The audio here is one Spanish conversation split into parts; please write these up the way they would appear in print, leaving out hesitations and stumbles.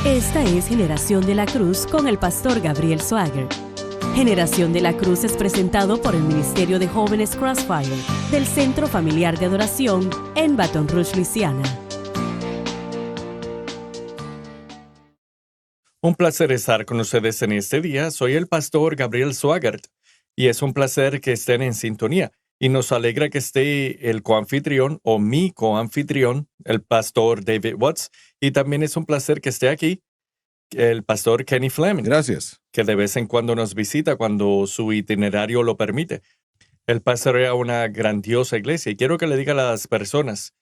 Esta es Generación de la Cruz con el pastor Gabriel Swagger. Generación de la Cruz es presentado por el Ministerio de Jóvenes Crossfire del Centro Familiar de Adoración en Baton Rouge, Luisiana. Un placer estar con ustedes en este día. Soy el pastor Gabriel Swagger y es un placer que estén en sintonía. Y nos alegra que esté el coanfitrión o mi coanfitrión, el pastor David Watts. Y también es un placer que esté aquí el pastor Kenny Fleming. Gracias. Que de vez en cuando nos visita cuando su itinerario lo permite. Él pastorea una grandiosa iglesia y quiero que le diga a las personas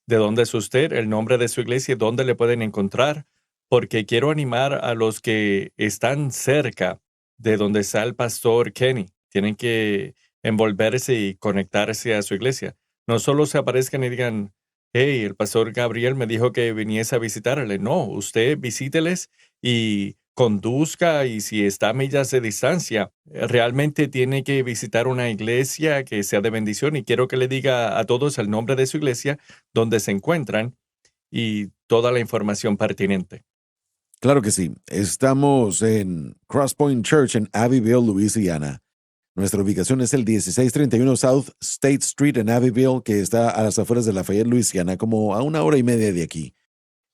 de dónde es usted, el nombre de su iglesia y dónde le pueden encontrar, porque quiero animar a los que están cerca de donde está el pastor Kenny. Tienen que envolverse y conectarse a su iglesia. No solo se aparezcan y digan, hey, el pastor Gabriel me dijo que viniese a visitarle. No, usted visíteles y conduzca, y si está a millas de distancia, realmente tiene que visitar una iglesia que sea de bendición, y quiero que le diga a todos el nombre de su iglesia, dónde se encuentran y toda la información pertinente. Claro que sí. Estamos en Cross Point Church en Abbeville, Luisiana. Nuestra ubicación es el 1631 South State Street en Abbeville, que está a las afueras de Lafayette, Luisiana, como a 1 hora y media de aquí.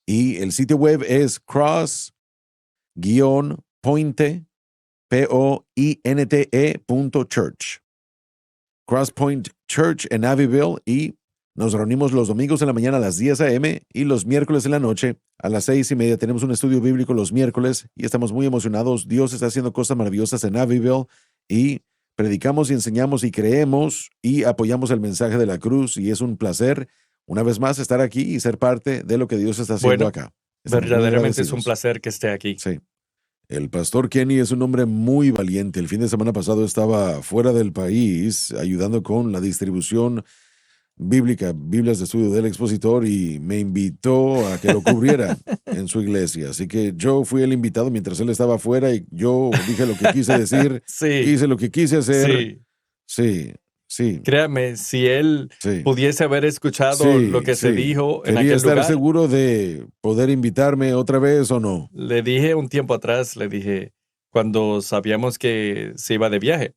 Y el sitio web es cross-pointe.church. Cross Point Church en Abbeville, y nos reunimos los domingos en la mañana a las 10 a.m. y los miércoles en la noche a las 6:30. Tenemos un estudio bíblico los miércoles y estamos muy emocionados. Dios está haciendo cosas maravillosas en Abbeville y predicamos y enseñamos y creemos y apoyamos el mensaje de la cruz, y es un placer una vez más estar aquí y ser parte de lo que Dios está haciendo acá. Estamos verdaderamente es un placer que esté aquí. Sí. El pastor Kenny es un hombre muy valiente. El fin de semana pasado estaba fuera del país ayudando con la distribución bíblica, Biblias de estudio del expositor, y me invitó a que lo cubriera en su iglesia. Así que yo fui el invitado mientras él estaba afuera y yo dije lo que quise decir, Sí. hice lo que quise hacer. Sí. Sí. Créame, si él pudiese haber escuchado lo que se dijo en Quería aquel estar lugar, seguro de poder invitarme otra vez o no. le dije un tiempo atrás, cuando sabíamos que se iba de viaje,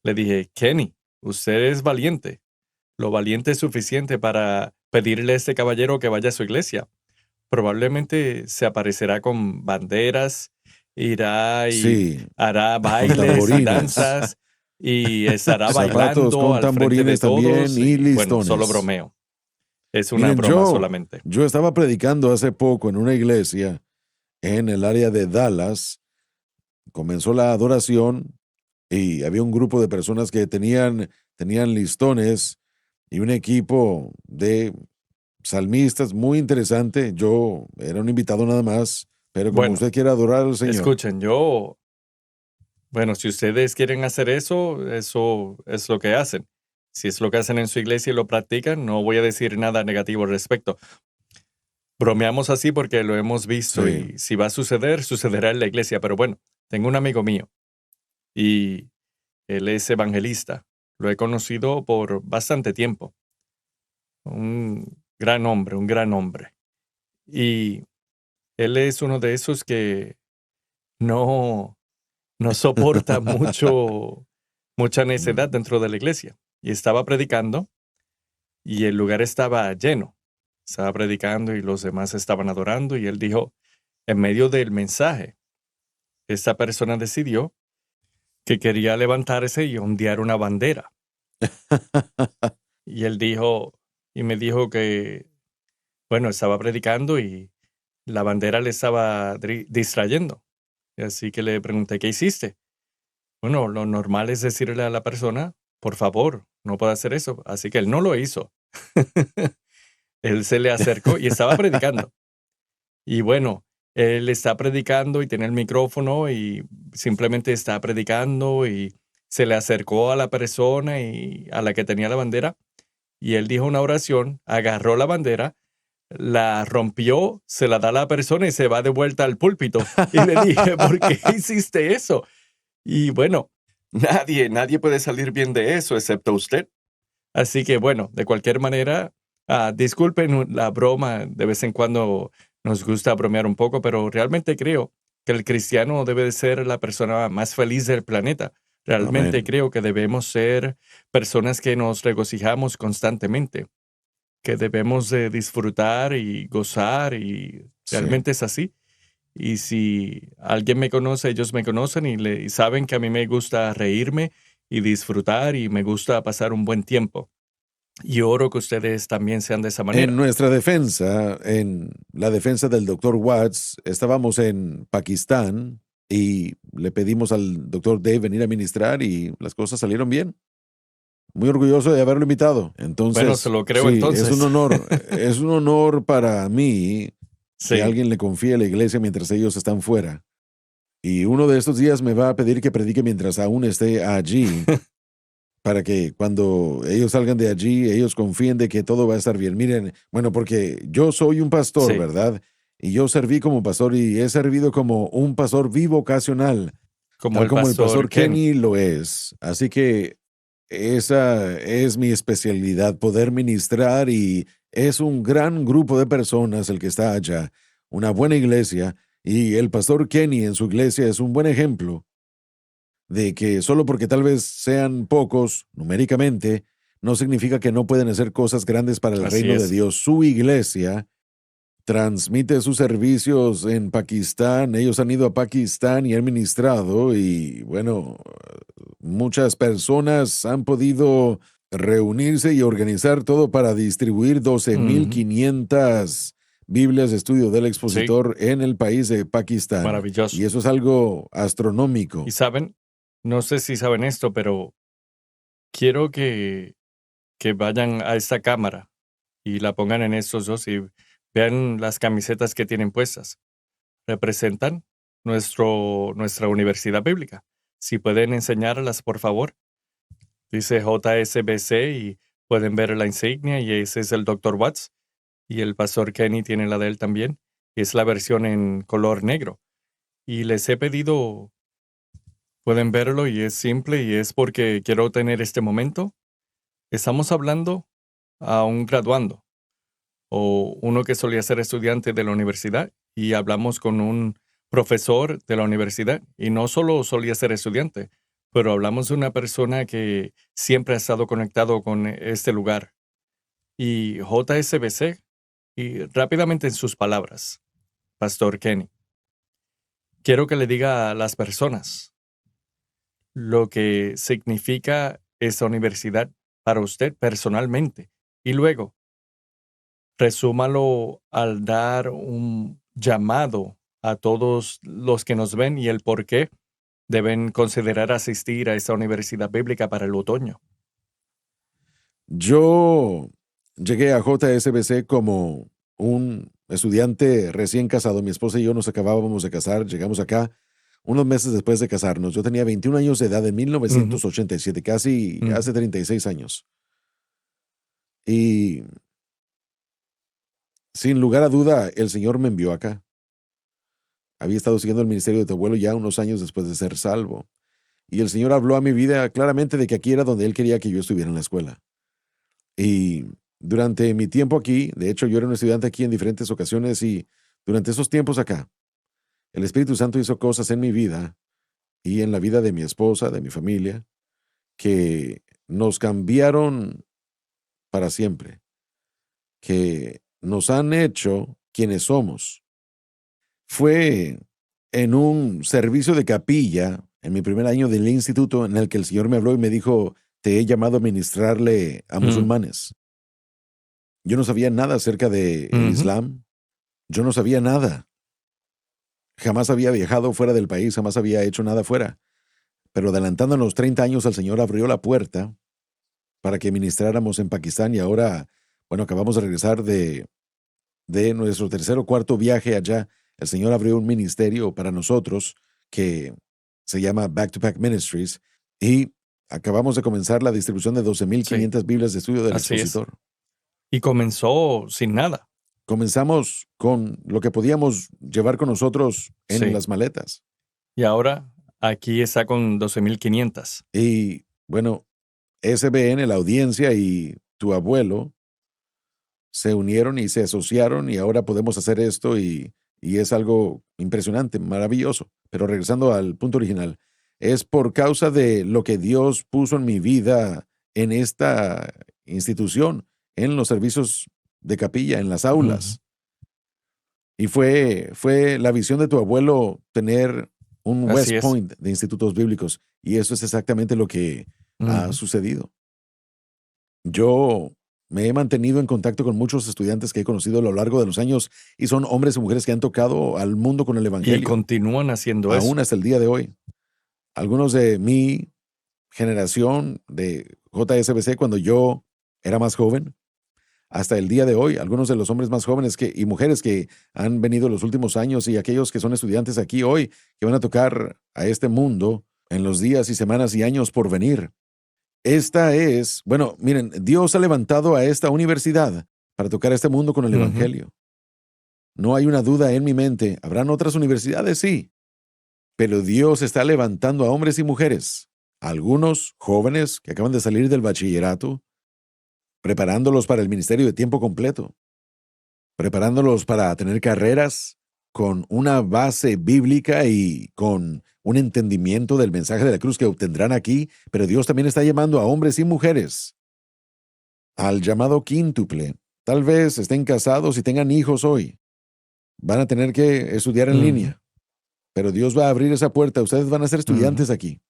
le dije, Kenny, usted es valiente. Lo valiente es suficiente para pedirle a este caballero que vaya a su iglesia. Probablemente se aparecerá con banderas, irá y hará bailes y danzas y estará bailando con al frente de todos. También, y listones. Bueno, solo bromeo. Es una broma solamente. Yo estaba predicando hace poco en una iglesia en el área de Dallas. Comenzó la adoración y había un grupo de personas que tenían listones y un equipo de salmistas muy interesante. Yo era un invitado nada más, pero como usted quiere adorar al Señor. Escuchen, si ustedes quieren hacer eso es lo que hacen. Si es lo que hacen en su iglesia y lo practican, no voy a decir nada negativo al respecto. Bromeamos así porque lo hemos visto, y si va a suceder, sucederá en la iglesia. Pero bueno, tengo un amigo mío y él es evangelista. Lo he conocido por bastante tiempo. Un gran hombre. Y él es uno de esos que no soporta mucha necedad dentro de la iglesia. Y estaba predicando y el lugar estaba lleno. Estaba predicando y los demás estaban adorando, y él dijo, en medio del mensaje, esta persona decidió que quería levantarse y ondear una bandera. Y él me dijo que, estaba predicando y la bandera le estaba distrayendo. Así que le pregunté, ¿qué hiciste? Bueno, lo normal es decirle a la persona, por favor, no puede hacer eso. Así que él no lo hizo. Él se le acercó y estaba predicando. Y él está predicando y tiene el micrófono y simplemente está predicando, y se le acercó a la persona y a la que tenía la bandera, y él dijo una oración, agarró la bandera, la rompió, se la da a la persona y se va de vuelta al púlpito. Y le dije, ¿por qué hiciste eso? Y nadie puede salir bien de eso excepto usted. Así que de cualquier manera, disculpen la broma, de vez en cuando nos gusta bromear un poco, pero realmente creo que el cristiano debe de ser la persona más feliz del planeta. Realmente Amén. creo que debemos ser personas que nos regocijamos constantemente, que debemos de disfrutar y gozar y Sí. realmente es así. Y si alguien me conoce, ellos me conocen y saben que a mí me gusta reírme y disfrutar y me gusta pasar un buen tiempo. Y oro que ustedes también sean de esa En manera. nuestra defensa, en la defensa del doctor Watts, estábamos en Pakistán y le pedimos al doctor Dave venir a ministrar y las cosas salieron bien. Muy orgulloso de haberlo invitado. Bueno, se Entonces, lo creo sí, entonces. es un honor para mí que Sí, alguien le confíe a la iglesia mientras ellos están fuera. Y uno de estos días me va a pedir que predique mientras aún esté allí, para que cuando ellos salgan de allí, ellos confíen de que todo va a estar bien. Miren, bueno, porque yo soy un pastor, sí, ¿verdad? Y yo serví como pastor y he servido como un pastor bivocacional, como tal el como el pastor pastor Kenny. Kenny lo es. Así que esa es mi especialidad, poder ministrar y es un gran grupo de personas el que está allá, una buena iglesia y el pastor Kenny en su iglesia es un buen ejemplo de que solo porque tal vez sean pocos numéricamente, no significa que no pueden hacer cosas grandes para el Así reino de es. Dios. Su iglesia transmite sus servicios en Pakistán. Ellos han ido a Pakistán y han ministrado y bueno, muchas personas han podido reunirse y organizar todo para distribuir Ujú. 12,500 Biblias de estudio del Sí, expositor en el país de Pakistán. Y maravilloso. eso es algo Y astronómico. saben, no sé si saben esto, pero quiero que vayan a esta cámara y la pongan en estos dos y vean las camisetas que tienen puestas. Representan nuestra universidad bíblica. Si pueden enseñarlas, por favor. Dice JSBC y pueden ver la insignia y ese es el Dr. Watts y el pastor Kenny tiene la de él también. Y es la versión en color negro. Y les he pedido, pueden verlo y es simple y es porque quiero tener este momento. Estamos hablando a un graduando o uno que solía ser estudiante de la universidad y hablamos con un profesor de la universidad y no solo solía ser estudiante, pero hablamos de una persona que siempre ha estado conectado con este lugar. Y JSBC, y rápidamente en sus palabras, Pastor Kenny, quiero que le diga a las personas lo que significa esta universidad para usted personalmente y luego resúmalo al dar un llamado a todos los que nos ven y el por qué deben considerar asistir a esta universidad bíblica para el otoño. Yo llegué a JSBC como un estudiante recién casado. Mi esposa y yo nos acabábamos de casar. Llegamos acá unos meses después de casarnos. Yo tenía 21 años de edad en Ujú, 1987, casi ujú. hace 36 años. Y sin lugar a duda, el Señor me envió acá. Había estado siguiendo el ministerio de tu abuelo ya unos años después de ser salvo. Y el Señor habló a mi vida claramente de que aquí era donde Él quería que yo estuviera en la escuela. Y durante mi tiempo aquí, de hecho yo era un estudiante aquí en diferentes ocasiones y durante esos tiempos acá, el Espíritu Santo hizo cosas en mi vida y en la vida de mi esposa, de mi familia, que nos cambiaron para siempre, que nos han hecho quienes somos. Fue en un servicio de capilla en mi primer año del instituto en el que el Señor me habló y me dijo, te he llamado a ministrarle a Mm, musulmanes. Yo no sabía nada acerca del ujú. Islam. Yo no sabía nada. Jamás había viajado fuera del país, jamás había hecho nada fuera. Pero adelantando los 30 años, el Señor abrió la puerta para que ministráramos en Pakistán y ahora, bueno, acabamos de regresar de nuestro tercer o cuarto viaje allá. El Señor abrió un ministerio para nosotros que se llama Back to Back Ministries y acabamos de comenzar la distribución de Sí, 12,500 Biblias de estudio del así es. expositor. Y comenzó sin nada. Comenzamos con lo que podíamos llevar con nosotros en Sí. las maletas. Y ahora aquí está con 12,500. Y bueno, SBN, la audiencia y tu abuelo se unieron y se asociaron y ahora podemos hacer esto y es algo impresionante, maravilloso. Pero regresando al punto original, es por causa de lo que Dios puso en mi vida en esta institución, en los servicios de capilla, en las aulas. Y fue la visión de tu abuelo tener un West Así es. Point de institutos bíblicos. Y eso es exactamente lo que ha sucedido. Yo me he mantenido en contacto con muchos estudiantes que he conocido a lo largo de los años y son hombres y mujeres que han tocado al mundo con el Y Evangelio, continúan haciendo aún eso. hasta el día de hoy. Algunos de mi generación de JSBC, cuando yo era más joven, hasta el día de hoy, algunos de los hombres más jóvenes y mujeres que han venido los últimos años y aquellos que son estudiantes aquí hoy, que van a tocar a este mundo en los días y semanas y años por venir. Bueno, miren, Dios ha levantado a esta universidad para tocar a este mundo con el Evangelio. No hay una duda en mi mente. ¿Habrán otras universidades? Sí. Pero Dios está levantando a hombres y mujeres, algunos jóvenes que acaban de salir del bachillerato, preparándolos para el ministerio de tiempo completo, preparándolos para tener carreras con una base bíblica y con un entendimiento del mensaje de la cruz que obtendrán aquí, pero Dios también está llamando a hombres y mujeres al llamado quíntuple. Tal vez estén casados y tengan hijos hoy. Van a tener que estudiar en línea, pero Dios va a abrir esa puerta. Ustedes van a ser estudiantes aquí.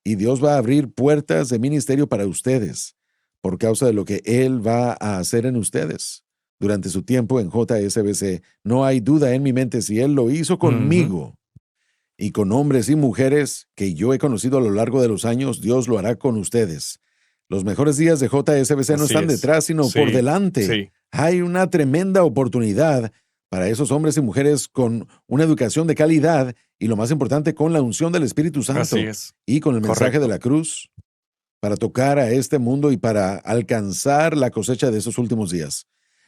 Y Dios va a abrir puertas de ministerio para ustedes por causa de lo que Él va a hacer en ustedes durante su tiempo en JSBC. No hay duda en mi mente si Él lo hizo conmigo y con hombres y mujeres que yo he conocido a lo largo de los años, Dios lo hará con ustedes. Los mejores días de JSBC no Así están es. detrás, sino por delante. Sí. Hay una tremenda oportunidad para esos hombres y mujeres con una educación de calidad y lo más importante, con la unción del Espíritu Santo Así es. y con el mensaje Correcto. de la cruz para tocar a este mundo y para alcanzar la cosecha de esos últimos días.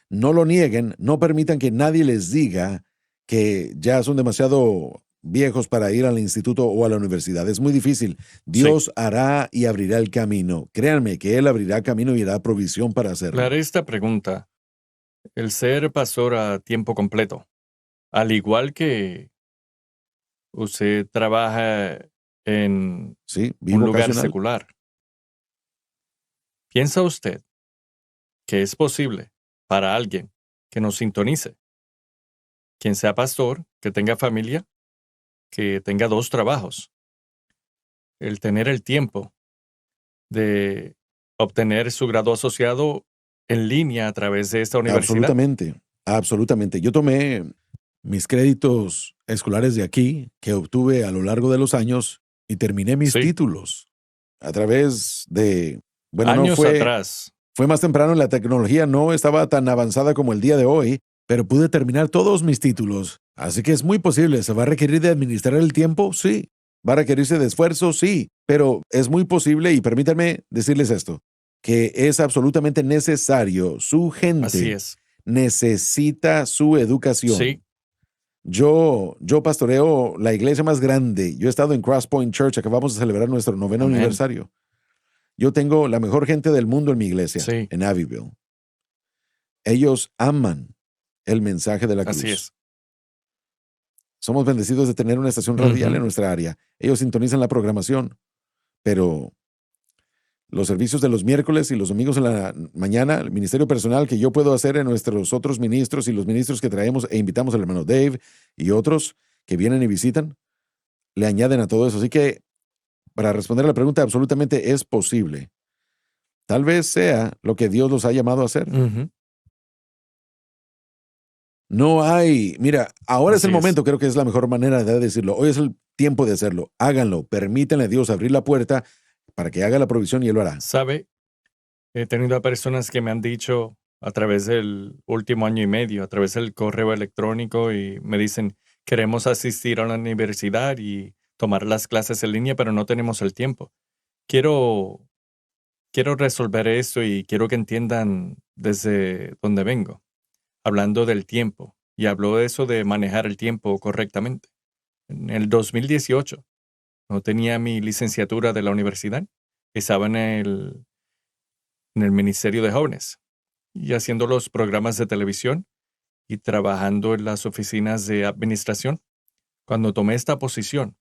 No lo nieguen, no permitan que nadie les diga que ya son demasiado viejos para ir al instituto o a la universidad. Es muy difícil. Dios hará y abrirá el camino. Créanme que Él abrirá camino y hará provisión para hacerlo. Le haré esta pregunta. El ser pastor a tiempo completo, al igual que usted trabaja en Sí, un vivo lugar ocasional. secular, ¿piensa usted que es posible para alguien que nos sintonice, quien sea pastor, que tenga familia, que tenga 2 trabajos, el tener el tiempo de obtener su grado asociado en línea a través de esta universidad? Absolutamente, absolutamente. Yo tomé mis créditos escolares de aquí, que obtuve a lo largo de los años, y terminé mis Sí. títulos a través de, bueno, Años no atrás. fue más temprano, la tecnología no estaba tan avanzada como el día de hoy, pero pude terminar todos mis títulos. Así que es muy posible. ¿Se va a requerir de administrar el tiempo? Sí. ¿Va a requerirse de esfuerzo? Sí. Pero es muy posible, y permítanme decirles esto, que es absolutamente necesario. Su gente Así es. necesita su educación. Sí. Yo pastoreo la iglesia más grande. Yo he estado en Cross Point Church. Acabamos de celebrar nuestro 9º Amén. aniversario. Yo tengo la mejor gente del mundo en mi iglesia, Sí. en Abbeville. Ellos aman el mensaje de la cruz. Así es. Somos bendecidos de tener una estación radial Ujú. en nuestra área. Ellos sintonizan la programación, pero los servicios de los miércoles y los domingos en la mañana, el ministerio personal que yo puedo hacer en nuestros otros ministros y los ministros que traemos e invitamos al hermano Dave y otros que vienen y visitan, le añaden a todo eso. Así que, para responder a la pregunta, absolutamente es posible. Tal vez sea lo que Dios los ha llamado a hacer. Ujú. No hay, mira, ahora es el Así es. momento, creo que es la mejor manera de decirlo. Hoy es el tiempo de hacerlo. Háganlo, permítanle a Dios abrir la puerta para que haga la provisión y Él lo hará. ¿Sabe? He tenido a personas que me han dicho a través del último año y medio, a través del correo electrónico, y me dicen, queremos asistir a la universidad y tomar las clases en línea, pero no tenemos el tiempo. Quiero resolver esto y quiero que entiendan desde dónde vengo. Hablando del tiempo, y habló de eso de manejar el tiempo correctamente. En el 2018 no tenía mi licenciatura de la universidad, estaba en el ministerio de jóvenes. y haciendo los programas de televisión y trabajando en las oficinas de administración. Cuando tomé esta posición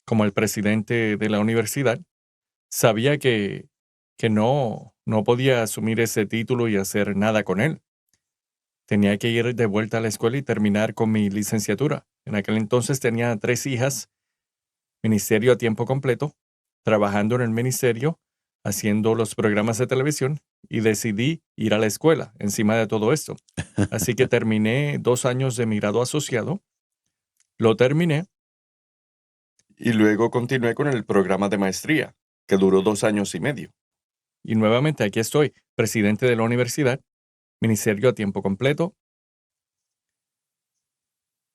como el presidente de la universidad, sabía que no podía asumir ese título y hacer nada con él. Tenía que ir de vuelta a la escuela y terminar con mi licenciatura. En aquel entonces tenía 3 hijas, ministerio a tiempo completo, trabajando en el ministerio, haciendo los programas de televisión, y decidí ir a la escuela encima de todo esto. Así que terminé 2 años de mi grado asociado, lo terminé y luego continué con el programa de maestría, que duró 2 años y medio. Y nuevamente aquí estoy, presidente de la universidad, ministerio a tiempo completo,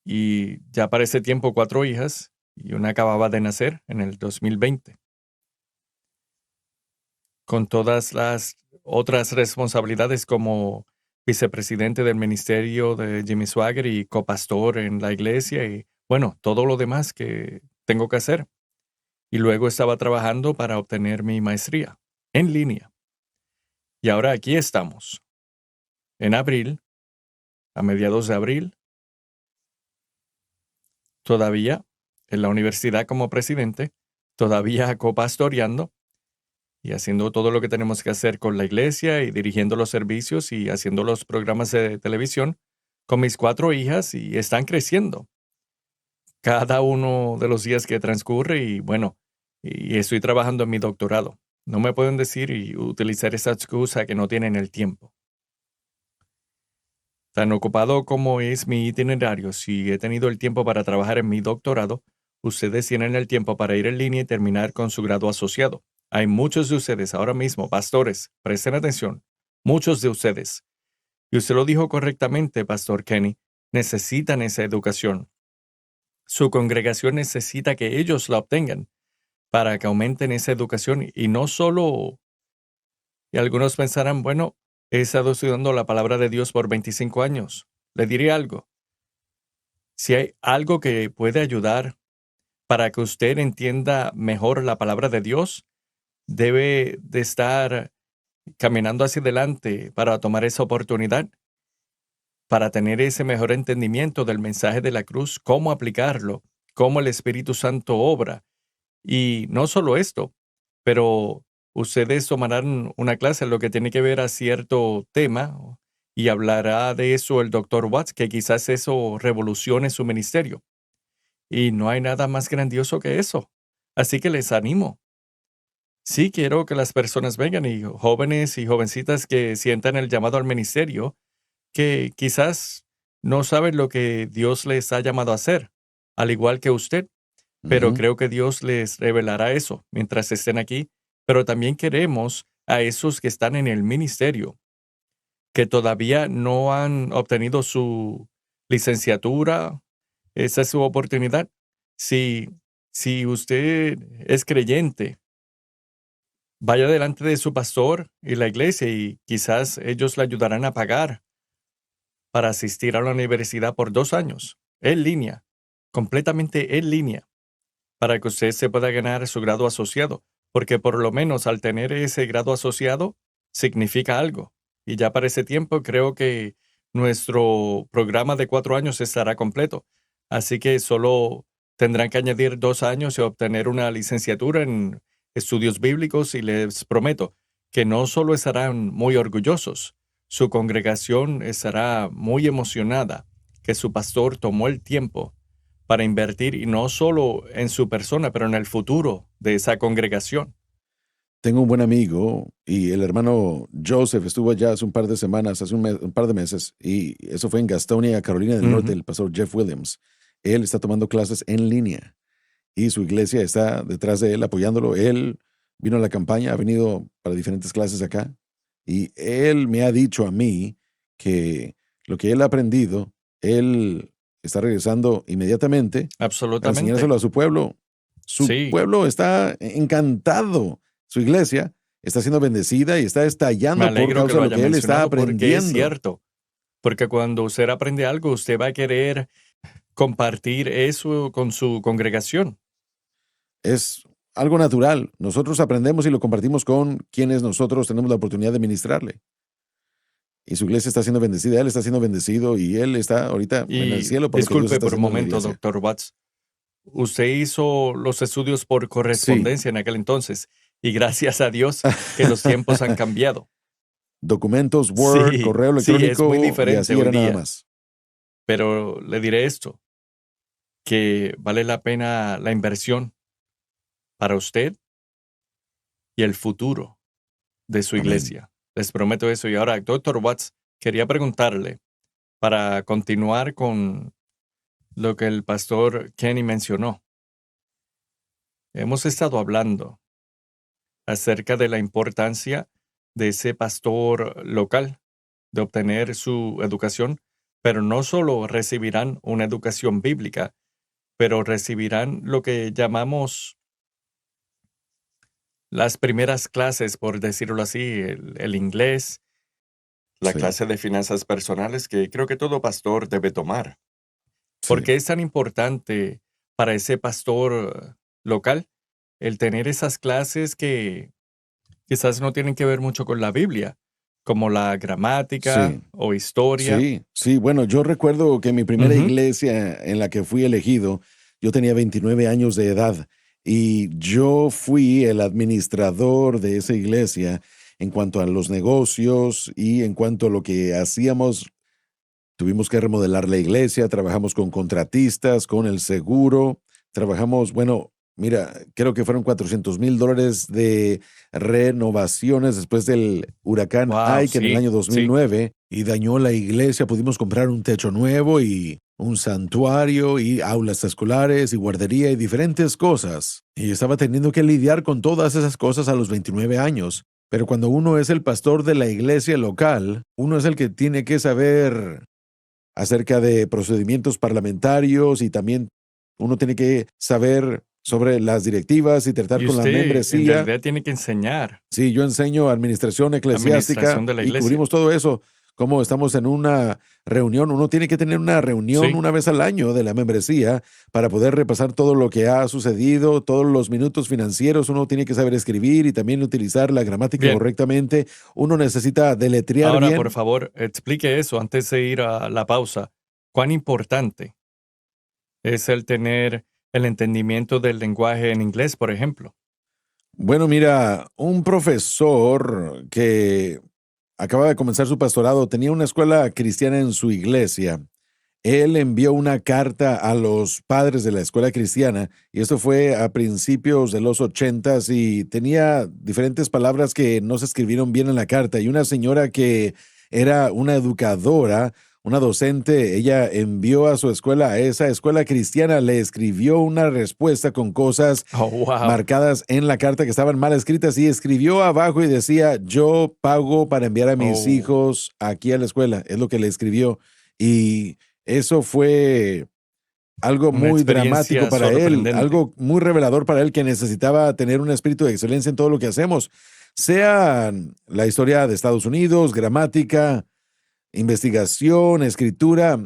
y ya para ese tiempo 4 hijas, y una acababa de nacer en el 2020. Con todas las otras responsabilidades como vicepresidente del ministerio de Jimmy Swaggart y copastor en la iglesia y, bueno, todo lo demás que tengo que hacer. Y luego estaba trabajando para obtener mi maestría en línea. Y ahora aquí estamos, en abril, a mediados de abril, todavía en la universidad como presidente, todavía copastoreando y haciendo todo lo que tenemos que hacer con la iglesia y dirigiendo los servicios y haciendo los programas de televisión con mis 4 hijas y están creciendo cada uno de los días que transcurre y bueno, y estoy trabajando en mi doctorado. No me pueden decir y utilizar esa excusa que no tienen el tiempo. Tan ocupado como es mi itinerario, si he tenido el tiempo para trabajar en mi doctorado, ustedes tienen el tiempo para ir en línea y terminar con su grado asociado. Hay muchos de ustedes ahora mismo, pastores, presten atención, muchos de ustedes. Y usted lo dijo correctamente, Pastor Kenny, necesitan esa educación. Su congregación necesita que ellos la obtengan para que aumenten esa educación y no solo, y algunos pensarán, bueno, he estado estudiando la palabra de Dios por 25 años. Le diré algo. Si hay algo que puede ayudar para que usted entienda mejor la palabra de Dios, debe de estar caminando hacia adelante para tomar esa oportunidad, para tener ese mejor entendimiento del mensaje de la cruz, cómo aplicarlo, cómo el Espíritu Santo obra. Y no solo esto, pero ustedes tomarán una clase en lo que tiene que ver a cierto tema y hablará de eso el doctor Watts, que quizás eso revolucione su ministerio. Y no hay nada más grandioso que eso. Así que les animo. Sí, quiero que las personas vengan y jóvenes y jovencitas que sientan el llamado al ministerio, que quizás no saben lo que Dios les ha llamado a hacer, al igual que usted, pero Ujú. creo que Dios les revelará eso mientras estén aquí. Pero también queremos a esos que están en el ministerio, que todavía no han obtenido su licenciatura. Esa es su oportunidad. Si, si usted es creyente, vaya delante de su pastor y la iglesia y quizás ellos le ayudarán a pagar para asistir a la universidad por 2 años, en línea, completamente en línea, para que usted se pueda ganar su grado asociado, porque por lo menos al tener ese grado asociado significa algo. Y ya para ese tiempo creo que nuestro programa de 4 años estará completo. Así que solo tendrán que añadir 2 años y obtener una licenciatura en estudios bíblicos y les prometo que no solo estarán muy orgullosos, su congregación estará muy emocionada que su pastor tomó el tiempo para invertir y no solo en su persona, pero en el futuro de esa congregación. Tengo un buen amigo y el hermano Joseph estuvo allá hace un par de semanas, hace un par de meses, y eso fue en Gastonia, Carolina del Norte, Ujú. el pastor Jeff Williams. Él está tomando clases en línea y su iglesia está detrás de él apoyándolo. Él vino a la campaña, ha venido para diferentes clases acá y él me ha dicho a mí que lo que él ha aprendido, él está regresando inmediatamente para Absolutamente. enseñárselo a su pueblo. Su Sí, pueblo está encantado. Su iglesia está siendo bendecida y está me estallando por alegro que causa lo de lo haya que él está mencionado porque es aprendiendo. cierto. Porque cuando usted aprende algo, usted va a querer compartir eso con su congregación. Es algo natural. Nosotros aprendemos y lo compartimos con quienes nosotros tenemos la oportunidad de ministrarle. y su iglesia está siendo bendecida, él está siendo bendecido y él está ahorita en el Y cielo por lo que Dios disculpe está por un haciendo en la momento, iglesia. doctor Watts. Usted hizo los estudios por Sí, correspondencia en aquel entonces y gracias a Dios que los tiempos han cambiado. documentos, Word, Sí, correo sí, es muy electrónico y diferente así hoy era nada día, más. pero le diré esto, que vale la pena la inversión para usted y el futuro de su Amén. iglesia. Les prometo eso. Y ahora, doctor Watts, quería preguntarle, para continuar con lo que el pastor Kenny mencionó. Hemos estado hablando acerca de la importancia de ese pastor local, de obtener su educación, pero no solo recibirán una educación bíblica, pero recibirán lo que llamamos las primeras clases, por decirlo así, el inglés, la Sí, clase de finanzas personales que creo que todo pastor debe tomar. ¿Por sí. qué es tan importante para ese pastor local el tener esas clases que quizás no tienen que ver mucho con la Biblia, como la gramática Sí, o historia? sí, sí. Bueno, yo recuerdo que mi primera Ujú. iglesia en la que fui elegido, yo tenía 29 años de edad y yo fui el administrador de esa iglesia en cuanto a los negocios y en cuanto a lo que hacíamos. Tuvimos que remodelar la iglesia, trabajamos con contratistas, con el seguro, trabajamos, bueno, mira, creo que fueron $400,000 de renovaciones después del huracán Wow, Ike en el sí, año sí. 2009 y dañó la iglesia. Pudimos comprar un techo nuevo y un santuario y aulas escolares y guardería y diferentes cosas. Y estaba teniendo que lidiar con todas esas cosas a los 29 años. Pero cuando uno es el pastor de la iglesia local, uno es el que tiene que saber acerca de procedimientos parlamentarios y también uno tiene que saber sobre las directivas y tratar Y con la usted en membresía. realidad tiene que enseñar Sí, yo enseño administración administración eclesiástica de la y iglesia. cubrimos todo eso. Como estamos en una reunión, uno tiene que tener una reunión Sí, una vez al año de la membresía para poder repasar todo lo que ha sucedido, todos los minutos financieros. Uno tiene que saber escribir y también utilizar la gramática bien. correctamente. Uno necesita deletrear Ahora, por bien. favor, explique eso antes de ir a la pausa. ¿Cuán importante es el tener el entendimiento del lenguaje en inglés, por ejemplo? Bueno, mira, un profesor que acaba de comenzar su pastorado tenía una escuela cristiana en su iglesia. Él envió una carta a los padres de la escuela cristiana y esto fue a principios de los 80 y tenía diferentes palabras que no se escribieron bien en la carta y una señora que era una educadora, una docente, ella envió a su escuela, a esa escuela cristiana, le escribió una respuesta con cosas Oh, wow. marcadas en la carta que estaban mal escritas y escribió abajo y decía, yo pago para enviar a mis Oh, hijos aquí a la escuela, es lo que le escribió. Y eso fue algo una muy dramático experiencia para él, sorprendente. algo muy revelador para él que necesitaba tener un espíritu de excelencia en todo lo que hacemos, sea la historia de Estados Unidos, gramática, investigación, escritura.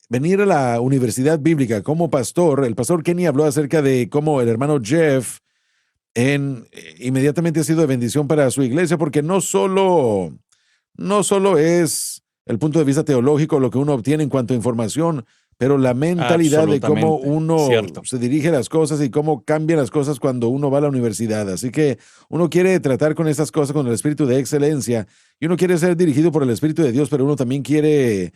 Venir a la universidad bíblica como pastor, el pastor Kenny habló acerca de cómo el hermano Jeff inmediatamente ha sido de bendición para su iglesia, porque no solo es el punto de vista teológico lo que uno obtiene en cuanto a información, pero la mentalidad de cómo Absolutamente. uno Cierto. se dirige a las cosas y cómo cambian las cosas cuando uno va a la universidad. Así que uno quiere tratar con estas cosas con el espíritu de excelencia y uno quiere ser dirigido por el Espíritu de Dios, pero uno también quiere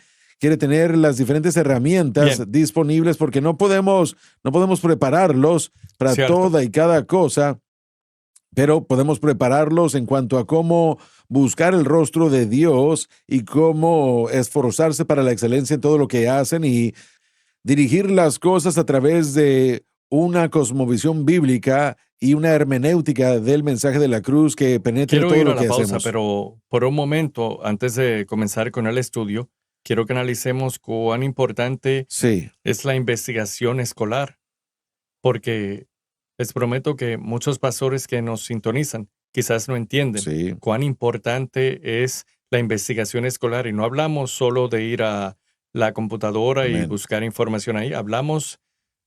tener las diferentes herramientas Bien, disponibles porque no podemos prepararlos para cierto. toda y cada cosa, pero podemos prepararlos en cuanto a cómo buscar el rostro de Dios y cómo esforzarse para la excelencia en todo lo que hacen y dirigir las cosas a través de una cosmovisión bíblica y una hermenéutica del mensaje de la cruz que penetre Quiero todo ir lo a la que pausa, hacemos. pero por un momento, antes de comenzar con el estudio, quiero que analicemos cuán importante Sí, es la investigación escolar, porque les prometo que muchos pastores que nos sintonizan quizás no entienden sí, cuán importante es la investigación escolar. Y no hablamos solo de ir a la computadora y amén. buscar información ahí, hablamos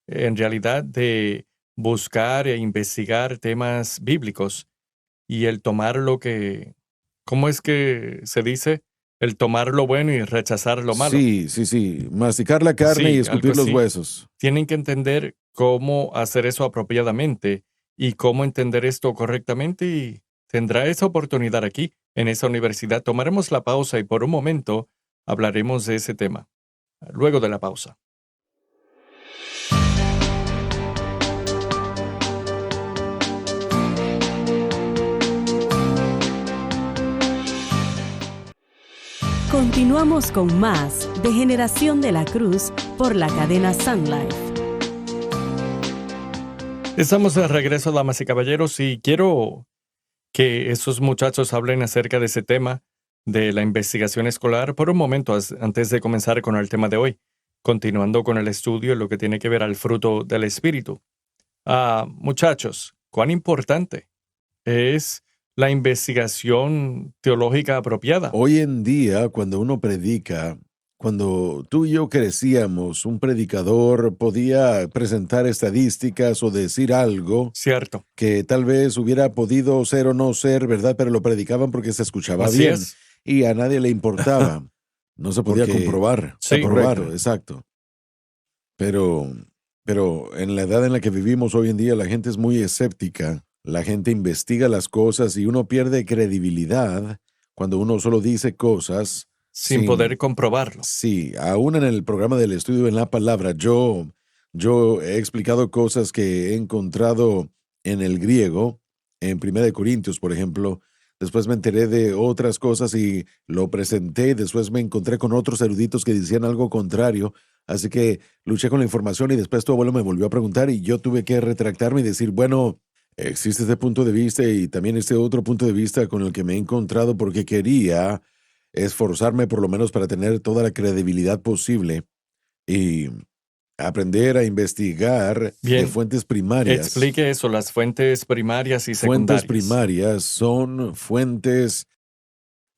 en realidad de buscar e investigar temas bíblicos y el tomar lo que, ¿cómo es que se dice? El tomar lo bueno y rechazar lo malo. Sí. Masticar la carne y Sí, escupir algo los así. huesos. Tienen que entender cómo hacer eso apropiadamente y cómo entender esto correctamente y tendrá esa oportunidad aquí, en esa universidad. Tomaremos la pausa y por un momento hablaremos de ese tema. Luego de la pausa. Continuamos con más de Generación de la Cruz por la cadena Sun Life. Estamos de regreso, damas y caballeros, y quiero que esos muchachos hablen acerca de ese tema de la investigación escolar por un momento antes de comenzar con el tema de hoy, continuando con el estudio en lo que tiene que ver al fruto del Espíritu. Muchachos, ¿cuán importante es la investigación teológica apropiada? Hoy en día, cuando uno predica, cuando tú y yo crecíamos, un predicador podía presentar estadísticas o decir algo Cierto. que tal vez hubiera podido ser o no ser, ¿verdad? Pero lo predicaban porque se escuchaba Así bien es. y a nadie le importaba. No se podía Porque- comprobar. Sí. Correcto, exacto. Pero en la edad en la que vivimos hoy en día, la gente es muy escéptica. La gente investiga las cosas y uno pierde credibilidad cuando uno solo dice cosas sin poder comprobarlo. Sí, aún en el programa del estudio en la palabra, yo he explicado cosas que he encontrado en el griego, en 1 Corintios, por ejemplo. Después me enteré de otras cosas y lo presenté. Después me encontré con otros eruditos que decían algo contrario. Así que luché con la información y después tu abuelo me volvió a preguntar y yo tuve que retractarme y decir, bueno, existe este punto de vista y también este otro punto de vista con el que me he encontrado porque quería esforzarme por lo menos para tener toda la credibilidad posible y aprender a investigar de Bien, fuentes primarias. explique eso, las fuentes primarias y Fuentes secundarias. primarias son fuentes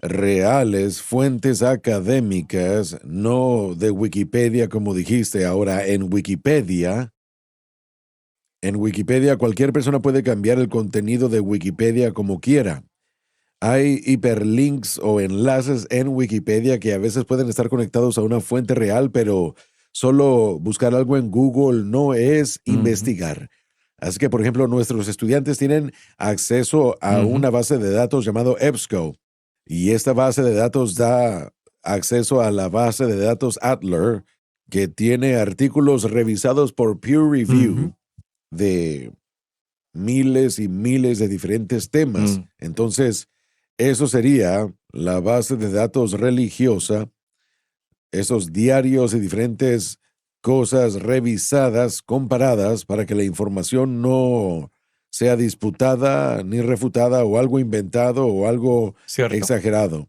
reales, fuentes académicas, no de Wikipedia como dijiste. Ahora, en Wikipedia cualquier persona puede cambiar el contenido de Wikipedia como quiera. Hay hiperlinks o enlaces en Wikipedia que a veces pueden estar conectados a una fuente real, pero solo buscar algo en Google no es investigar. Así que, por ejemplo, nuestros estudiantes tienen acceso a una base de datos llamado EBSCO, y esta base de datos da acceso a la base de datos Adler, que tiene artículos revisados por peer review de miles y miles de diferentes temas. Entonces, eso sería la base de datos religiosa, esos diarios y diferentes cosas revisadas, comparadas, para que la información no sea disputada ni refutada o algo inventado o algo Cierto. exagerado.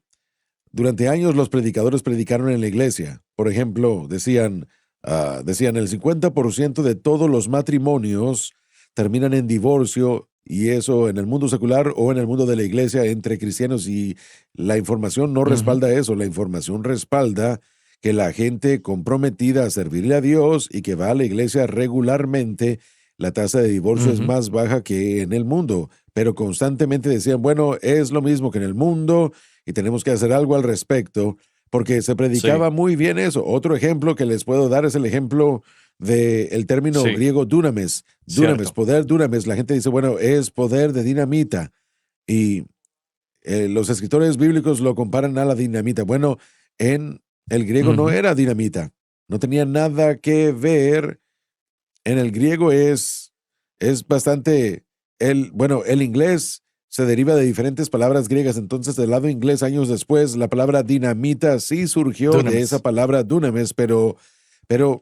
Durante años los predicadores predicaron en la iglesia. Por ejemplo, decían el 50% de todos los matrimonios terminan en divorcio, y eso en el mundo secular o en el mundo de la iglesia entre cristianos, y la información no respalda eso. La información respalda que la gente comprometida a servirle a Dios y que va a la iglesia regularmente, la tasa de divorcio es más baja que en el mundo. Pero constantemente decían, bueno, es lo mismo que en el mundo y tenemos que hacer algo al respecto, porque se predicaba muy bien eso. Otro ejemplo que les puedo dar es el ejemplo del término griego dunamis. Dunamis, poder dunamis. La gente dice, bueno, es poder de dinamita. Y los escritores bíblicos lo comparan a la dinamita. Bueno, en el griego no era dinamita. No tenía nada que ver. En el griego es bastante... el inglés se deriva de diferentes palabras griegas. Entonces, del lado inglés, años después, la palabra dinamita sí surgió de esa palabra dunamis, pero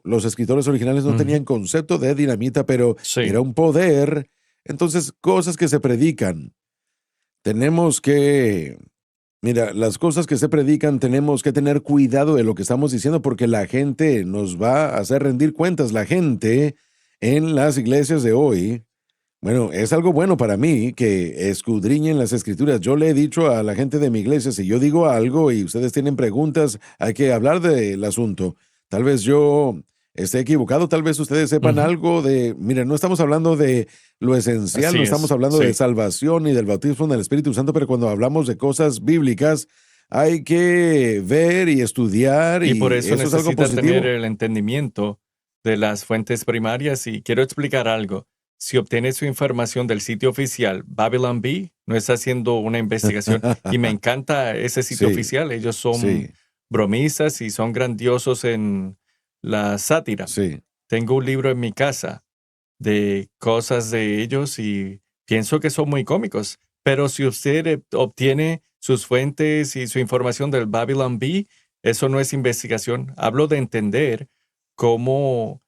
los escritores originales no tenían concepto de dinamita, pero era un poder. Entonces, cosas que se predican. Las cosas que se predican, tenemos que tener cuidado de lo que estamos diciendo, porque la gente nos va a hacer rendir cuentas. La gente en las iglesias de hoy, bueno, es algo bueno para mí que escudriñen las escrituras. Yo le he dicho a la gente de mi iglesia, si yo digo algo y ustedes tienen preguntas, hay que hablar del asunto. Tal vez yo esté equivocado, tal vez ustedes sepan algo de... Mira, no estamos hablando de lo esencial, Así no es, estamos hablando de salvación ni del bautismo del Espíritu Santo, pero cuando hablamos de cosas bíblicas, hay que ver y estudiar Y por y eso eso es algo necesitas tener positivo. el entendimiento de las fuentes primarias. Y quiero explicar algo. Si obtienes su información del sitio oficial, Babylon Bee no está haciendo una investigación. Y me encanta ese sitio Sí, oficial. Ellos son sí, bromistas y son grandiosos en la sátira. sí, Tengo un libro en mi casa de cosas de ellos y pienso que son muy cómicos. Pero si usted obtiene sus fuentes y su información del Babylon Bee, eso no es investigación. Hablo de entender cómo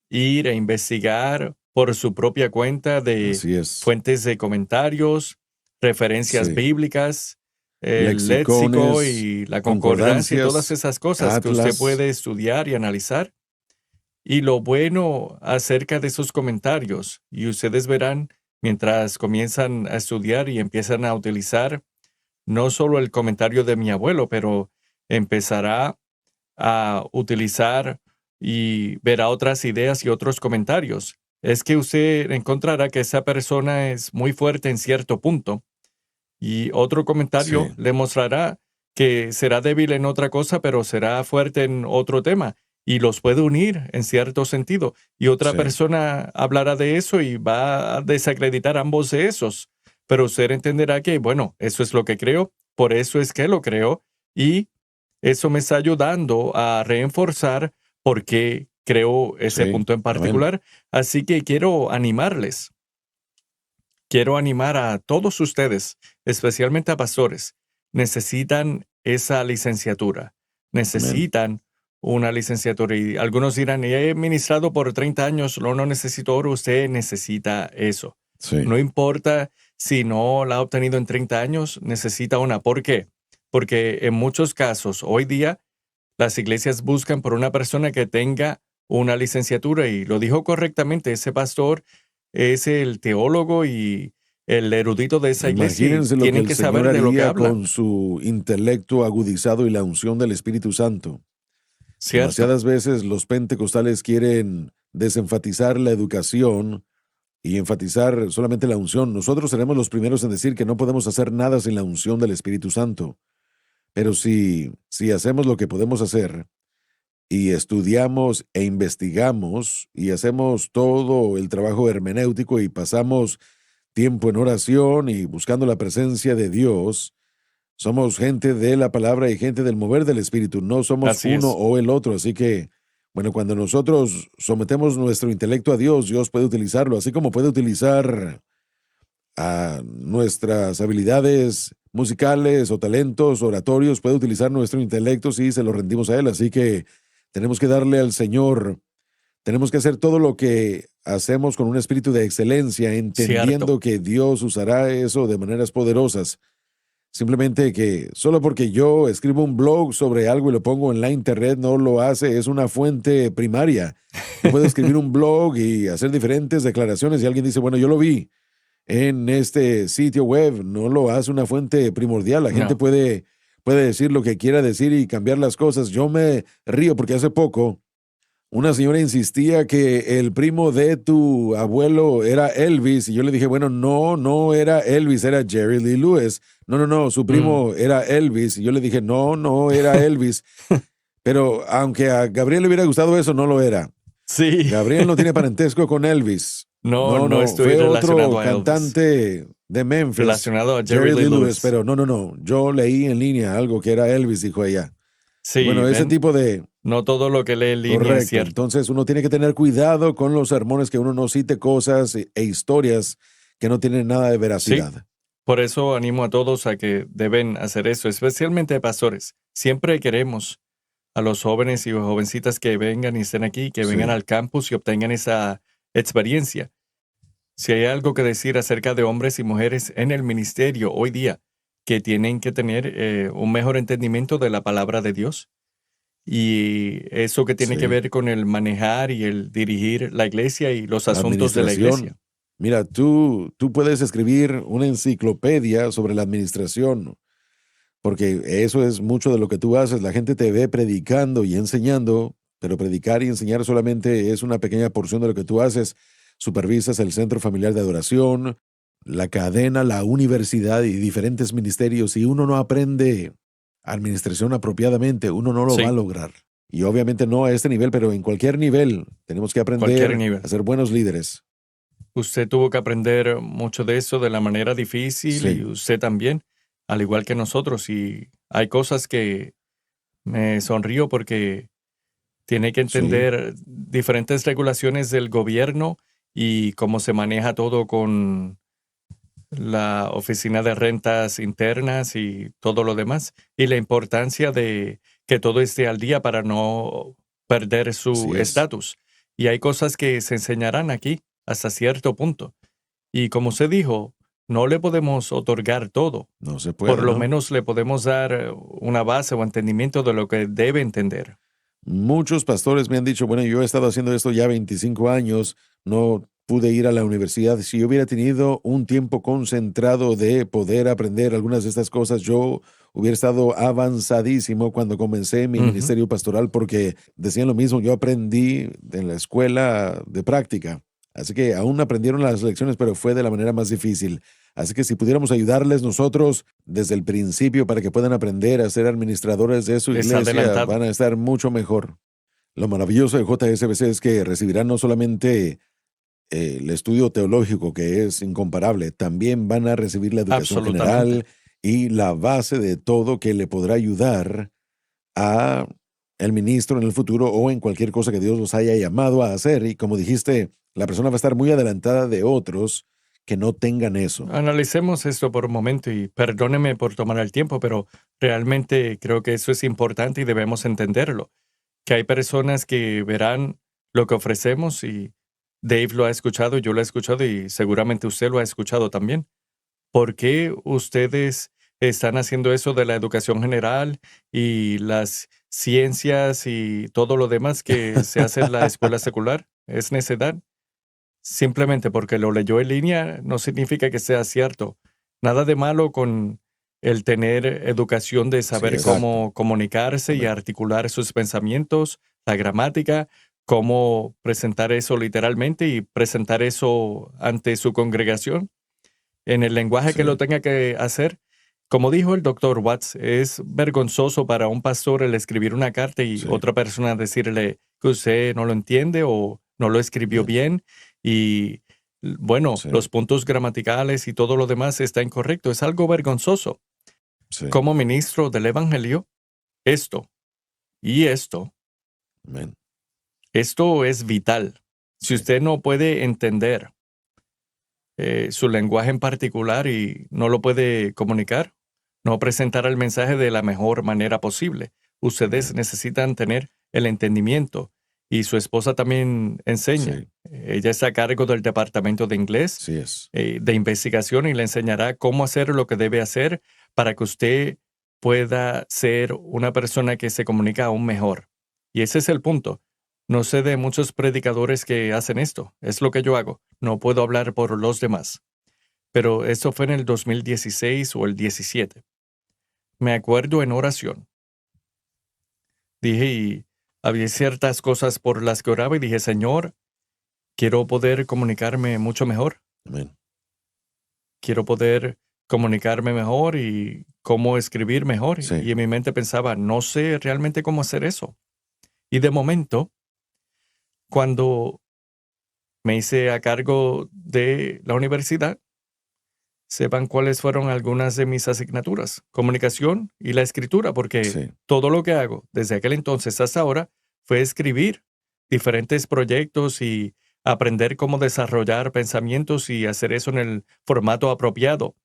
ir a investigar por su propia cuenta de así es. fuentes de comentarios, referencias Sí. bíblicas, el léxico Lexicones, y la concordancia y todas concordancias, esas cosas que usted atlas. puede estudiar y analizar. Y lo bueno acerca de esos comentarios, y ustedes verán mientras comienzan a estudiar y empiezan a utilizar no solo el comentario de mi abuelo, pero empezará a utilizar y verá otras ideas y otros comentarios. Es que usted encontrará que esa persona es muy fuerte en cierto punto y otro Sí, comentario le mostrará que será débil en otra cosa, pero será fuerte en otro tema y los puede unir en cierto sentido. Y otra sí, persona hablará de eso y va a desacreditar ambos de esos. Pero usted entenderá que, bueno, eso es lo que creo, por eso es que lo creo y eso me está ayudando a reforzar por qué creo ese sí. punto en Amén. particular. Así que quiero animarles. Quiero animar a todos ustedes, especialmente a pastores. Necesitan esa licenciatura. Amén. Necesitan una licenciatura. Y algunos dirán, he ministrado por 30 años, no necesito oro. Usted necesita eso. Sí. No importa si no la ha obtenido en 30 años, necesita una. ¿Por qué? Porque en muchos casos, hoy día, las iglesias buscan por una persona que tenga una licenciatura y lo dijo correctamente, ese pastor es el teólogo y el erudito de esa iglesia y Imagínense lo que tienen el que Señor saber de lo que haría habla, con su intelecto agudizado y la unción del Espíritu Santo. ¿cierto? Demasiadas veces los pentecostales quieren desenfatizar la educación y enfatizar solamente la unción. Nosotros seremos los primeros en decir que no podemos hacer nada sin la unción del Espíritu Santo. Pero si hacemos lo que podemos hacer y estudiamos e investigamos y hacemos todo el trabajo hermenéutico y pasamos tiempo en oración y buscando la presencia de Dios, somos gente de la palabra y gente del mover del Espíritu, no somos Así uno es, o el otro. Así que, bueno, cuando nosotros sometemos nuestro intelecto a Dios, Dios puede utilizarlo, así como puede utilizar a nuestras habilidades musicales o talentos oratorios, puede utilizar nuestro intelecto si se lo rendimos a Él. Así que tenemos que darle al Señor, tenemos que hacer todo lo que hacemos con un espíritu de excelencia, cierto. entendiendo que Dios usará eso de maneras poderosas. Simplemente que solo porque yo escribo un blog sobre algo y lo pongo en la internet no lo hace, es una fuente primaria. Yo puedo escribir un blog y hacer diferentes declaraciones y alguien dice, bueno, yo lo vi en este sitio web, no lo hace una fuente primordial. La gente No, puede decir lo que quiera decir y cambiar las cosas. Yo me río porque hace poco una señora insistía que el primo de tu abuelo era Elvis y yo le dije, bueno, no, no era Elvis, era Jerry Lee Lewis. No, no, no, su mm, primo era Elvis y yo le dije, no, no era Elvis. Pero aunque a Gabriel le hubiera gustado eso, no lo era. sí, Gabriel no tiene parentesco con Elvis. no, No, no no, estoy fue relacionado otro a Elvis, cantante de Memphis, relacionado a Jerry Jerry Lee Lee Lewis, Lewis. pero no, no, no, yo leí en línea algo que era Elvis, dijo ella. Y Sí, bueno, ese ven, tipo de... no todo lo que lee en línea es Correcto, cierto. entonces uno tiene que tener cuidado con los sermones, que uno no cite cosas e historias que no tienen nada de Sí, veracidad. por eso animo a todos a que deben hacer eso, especialmente pastores. Siempre queremos a los jóvenes y jovencitas que vengan y estén aquí, que vengan Sí, al campus y obtengan esa experiencia. Si hay algo que decir acerca de hombres y mujeres en el ministerio hoy día, que tienen que tener un mejor entendimiento de la palabra de Dios y eso que tiene que sí. ver con el manejar y el dirigir la iglesia y los La asuntos de la iglesia. administración. Mira, tú puedes escribir una enciclopedia sobre la administración, porque eso es mucho de lo que tú haces. La gente te ve predicando y enseñando, pero predicar y enseñar solamente es una pequeña porción de lo que tú haces. Supervisas el Centro Familiar de Adoración, la cadena, la universidad y diferentes ministerios. Y uno no aprende administración apropiadamente, uno no lo Sí. va a lograr. Y obviamente no a este nivel, pero en cualquier nivel tenemos que Cualquier aprender nivel. a ser buenos líderes. Usted tuvo que aprender mucho de eso de la manera difícil y Sí, usted también, al igual que nosotros. Y hay cosas que me sonrío porque tiene que sí, entender diferentes regulaciones del gobierno y cómo se maneja todo con la oficina de rentas internas y todo lo demás. Y la importancia de que todo esté al día para no perder su así es. estatus. Y hay cosas que se enseñarán aquí hasta cierto punto. Y como usted dijo, no le podemos otorgar todo. No se Por puede, lo ¿no? menos le podemos dar una base o entendimiento de lo que debe entender. Muchos pastores me han dicho, bueno, yo he estado haciendo esto ya 25 años, no pude ir a la universidad. Si yo hubiera tenido un tiempo concentrado de poder aprender algunas de estas cosas, yo hubiera estado avanzadísimo cuando comencé mi Ujú. ministerio pastoral porque decían lo mismo, yo aprendí en la escuela de práctica. Así que aún aprendieron las lecciones, pero fue de la manera más difícil. Así que si pudiéramos ayudarles nosotros desde el principio para que puedan aprender a ser administradores de su Es iglesia, adelantado. van a estar mucho mejor. Lo maravilloso de JSBC es que recibirán no solamente el estudio teológico, que es incomparable, también van a recibir la educación Absolutamente. general y la base de todo que le podrá ayudar a el ministro en el futuro o en cualquier cosa que Dios los haya llamado a hacer. Y como dijiste, la persona va a estar muy adelantada de otros que no tengan eso. Analicemos esto por un momento y perdóneme por tomar el tiempo, pero realmente creo que eso es importante y debemos entenderlo. Que hay personas que verán lo que ofrecemos y Dave lo ha escuchado, yo lo he escuchado y seguramente usted lo ha escuchado también. ¿Por qué ustedes están haciendo eso de la educación general y las ciencias y todo lo demás que se hace en la escuela secular? ¿Es necedad? Simplemente porque lo leyó en línea no significa que sea cierto. Nada de malo con el tener educación de Sí, saber exacto. cómo comunicarse y Amén. articular sus pensamientos, la gramática, cómo presentar eso literalmente y presentar eso ante su congregación en el lenguaje que lo Sí, tenga que hacer. Como dijo el doctor Watts, es vergonzoso para un pastor el escribir una carta y sí. otra persona decirle que usted no lo entiende o no lo escribió Amén. bien y bueno, Sí, los puntos gramaticales y todo lo demás está incorrecto. Es algo vergonzoso. sí. Como ministro del Evangelio, esto y Amén. esto es vital. Si Sí, usted no puede entender su lenguaje en particular y no lo puede comunicar, no presentar el mensaje de la mejor manera posible. Ustedes amén. necesitan tener el entendimiento y su esposa también enseña. Sí, Ella está a cargo del departamento de inglés, sí es. de investigación y le enseñará cómo hacer lo que debe hacer para que usted pueda ser una persona que se comunica aún mejor. Y ese es el punto. No sé de muchos predicadores que hacen esto. Es lo que yo hago. No puedo hablar por los demás. Pero eso fue en el 2016 o el 17. Me acuerdo en oración. Dije y había ciertas cosas por las que oraba y dije, Señor, quiero poder comunicarme mucho mejor. Amén. Quiero poder comunicarme mejor y cómo escribir mejor. Sí, Y en mi mente pensaba, no sé realmente cómo hacer eso. Y de momento, cuando me hice a cargo de la universidad, sepan cuáles fueron algunas de mis asignaturas, comunicación y la escritura, porque sí, todo lo que hago desde aquel entonces hasta ahora fue escribir diferentes proyectos y aprender cómo desarrollar pensamientos y hacer eso en el formato apropiado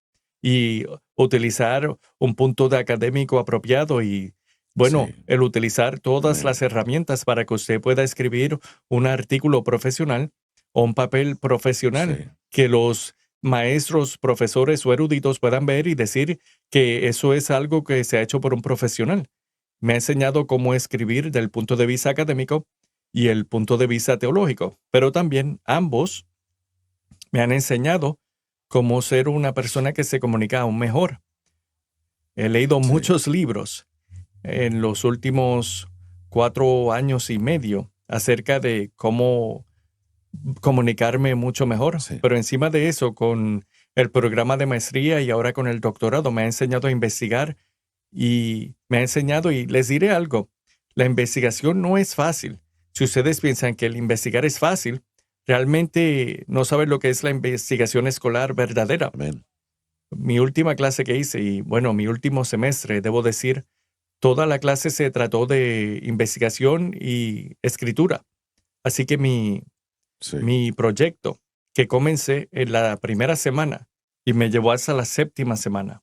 y utilizar un punto de académico apropiado y, bueno, sí. el utilizar todas las Amén. herramientas para que usted pueda escribir un artículo profesional o un papel profesional Sí, que los maestros, profesores o eruditos puedan ver y decir que eso es algo que se ha hecho por un profesional. Me ha enseñado cómo escribir del punto de vista académico y el punto de vista teológico, pero también ambos me han enseñado cómo ser una persona que se comunica aún mejor. He leído sí, muchos libros en los últimos 4 años y medio acerca de cómo comunicarme mucho mejor, sí. pero encima de eso, con el programa de maestría y ahora con el doctorado, me ha enseñado a investigar y me ha enseñado, y les diré algo, la investigación no es fácil. Si ustedes piensan que el investigar es fácil, realmente no saben lo que es la investigación escolar verdadera. Amén. Mi última clase que hice, y bueno, mi último semestre, debo decir, toda la clase se trató de investigación y escritura. Así que Sí. mi proyecto, que comencé en la primera semana y me llevó hasta la séptima semana,